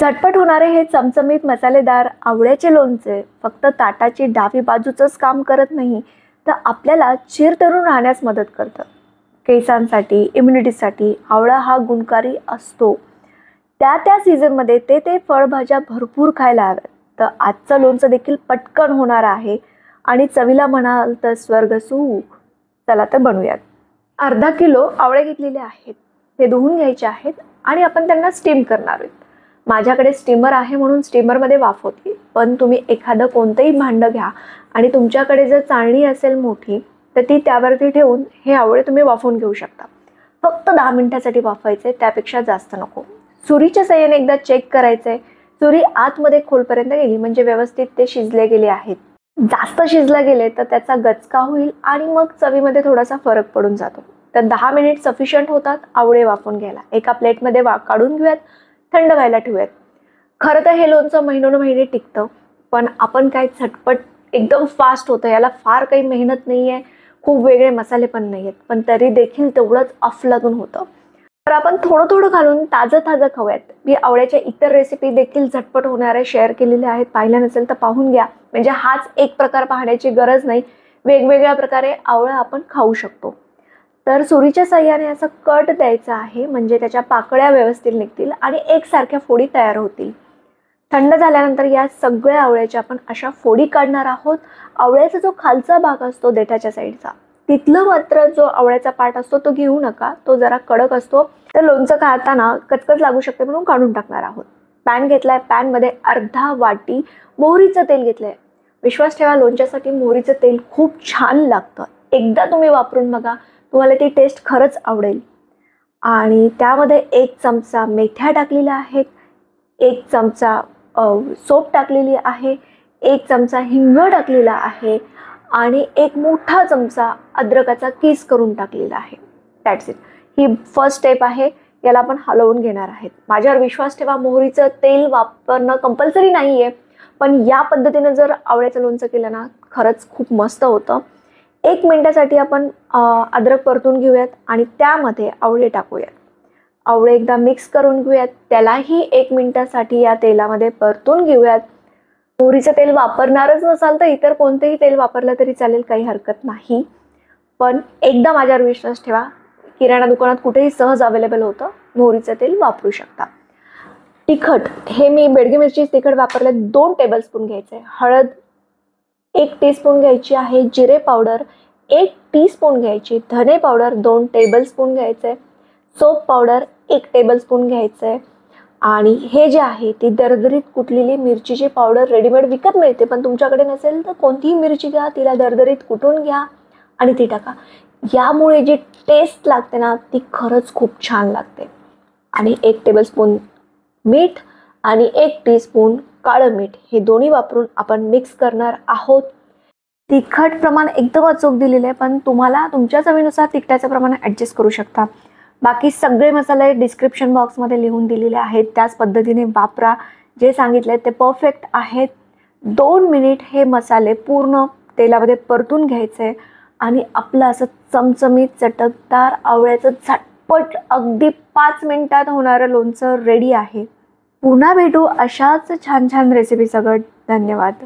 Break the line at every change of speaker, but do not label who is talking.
झटपट होणारे हे चमचमीत मसालेदार आवळ्याचे लोणचे फक्त ताटाची डावी बाजूचंच काम करत नाही, तर आपल्याला चिरतरून राहण्यास मदत करतं. केसांसाठी, इम्युनिटीसाठी आवळा हा गुणकारी असतो. त्या सीझनमध्ये ते फळभाज्या भरपूर खायला हव्यात. तर आजचं लोणचं देखील पटकन होणार आहे आणि चवीला म्हणाल तर स्वर्ग सुख. चला तर बनवूयात. अर्धा किलो आवळे घेतलेले आहेत. ते धुवून घ्यायचे आहेत आणि आपण त्यांना स्टीम करणार आहोत. माझ्याकडे स्टीमर आहे म्हणून स्टीमरमध्ये वाफवते, पण तुम्ही एखादं कोणतंही भांडं घ्या आणि तुमच्याकडे जर चाळणी असेल मोठी तर ती त्यावरती ठेवून हे आवळे तुम्ही वाफवून घेऊ शकता. फक्त 10 मिनिटासाठी वाफवायचे, त्यापेक्षा जास्त नको. सुरीच्या साहाय्याने एकदा चेक करायचंय, सुरी आतमध्ये खोलपर्यंत गेली म्हणजे व्यवस्थित ते शिजले गेले आहेत. जास्त शिजले गेले तर त्याचा गचका होईल आणि मग चवीमध्ये थोडासा फरक पडून जातो. तर 10 मिनिट सफिशियंट होतात आवळे वाफवून घ्यायला. एका प्लेटमध्ये काढून घेऊयात, थंड व्हायला ठेवूयात. खरं तर हे लोणचं महिनोन-महिने टिकतं, पण आपण काय झटपट एकदम फास्ट होतं, याला फार काही मेहनत नाही आहे, खूप वेगळे मसाले पण नाही आहेत, पण तरी देखील तेवढंच अफलातून होतं. तर आपण थोडं घालून ताजं खाऊयात. मी आवळ्याच्या इतर रेसिपी देखील झटपट होणारे शेअर केलेल्या आहेत. पाहिल्या नसेल तर पाहून घ्या, म्हणजे हाच एक प्रकार पाहण्याची गरज नाही, वेगवेगळ्या प्रकारे आवळा आपण खाऊ शकतो. तर सुरीच्या साहाय्याने असं कट द्यायचं आहे, म्हणजे त्याच्या पाकळ्या व्यवस्थित निघतील आणि एकसारख्या फोडी तयार होतील. थंड झाल्यानंतर या सगळ्या आवळ्याच्या आपण अशा फोडी काढणार आहोत. आवळ्याचा जो खालचा भाग असतो देठाच्या साईडचा, तिथलं मात्र जो आवळ्याचा पार्ट असतो तो घेऊ नका, तो जरा कडक असतो, तर लोणचं खाताना कचकच लागू शकते म्हणून काढून टाकणार आहोत. पॅन घेतलाय, पॅनमध्ये अर्धा वाटी मोहरीचं तेल घेतलंय. विश्वास ठेवा, लोणच्यासाठी मोहरीचं तेल खूप छान लागतं. एकदा तुम्ही वापरून बघा, तुम्हाला ती टेस्ट खरंच आवडेल. आणि त्यामध्ये 1 चमचा मेथ्या टाकलेल्या आहेत, 1 चमचा सोप टाकलेली आहे, 1 चमचा हिंग टाकलेला आहे आणि 1 मोठा चमचा अद्रकाचा किस करून टाकलेला आहे. That's it. He first step आहे, याला आपण हलवून घेणार आहेत. माझ्यावर विश्वास ठेवा, मोहरीचं तेल वापरणं कंपल्सरी नाही आहे, पण या पद्धतीनं जर आवळ्याचं लोणचं केलं ना, खरंच खूप मस्त होतं. 1 मिनिटासाठी आपण अद्रक परतून घेऊयात आणि त्यामध्ये आवळे टाकूयात. आवळे एकदा मिक्स करून घेऊयात, त्यालाही 1 मिनिटासाठी या तेलामध्ये परतून घेऊयात. मोहरीचं तेल वापरणारच नसाल तर इतर कोणतेही तेल वापरलं तरी चालेल, काही हरकत नाही. पण एकदा माझ्यावर विश्वास ठेवा, किराणा दुकानात कुठेही सहज अवेलेबल होतं, मोहरीचं तेल वापरू शकता. तिखट, हे मी बेडगी मिरची तिखट वापरले, 2 टेबलस्पून घ्यायचे. हळद 1 टीस्पून घ्यायची आहे. जिरे पावडर 1 टीस्पून घ्यायची. धने पावडर 2 टेबलस्पून घ्यायचे. सोप पावडर 1 टेबलस्पून घ्यायचं. आणि हे जे आहे ती दरदरीत कुटलेली मिरचीची पावडर रेडीमेड विकत मिळते, पण तुमच्याकडे नसेल तर कोणतीही मिरची घ्या, तिला दरदरीत कुटून घ्या आणि ती टाका. यामुळे जी टेस्ट लागते ना, ती खरंच खूप छान लागते. आणि 1 टेबलस्पून मीठ आणि 1 टीस्पून काळं मीठ, हे दोन्ही वापरून आपण मिक्स करणार आहोत. तिखट प्रमाण एकदम अचूक दिलेलं आहे, पण तुम्हाला तुमच्या चवीनुसार तिखटाचं प्रमाण ॲडजस्ट करू शकता. बाकी सगळे मसाले डिस्क्रिप्शन बॉक्समध्ये लिहून दिलेले आहेत, त्याच पद्धतीने वापरा. जे सांगितले ते परफेक्ट आहेत. 2 मिनिट हे मसाले पूर्ण तेलामध्ये परतून घ्यायचे आणि आपलं असं चमचमीत चटकदार आवळ्याचं झटपट अगदी 5 मिनिटात होणारं लोणचं रेडी आहे. पुन्हा भेटू अशाच छान रेसिपी सगळं. धन्यवाद.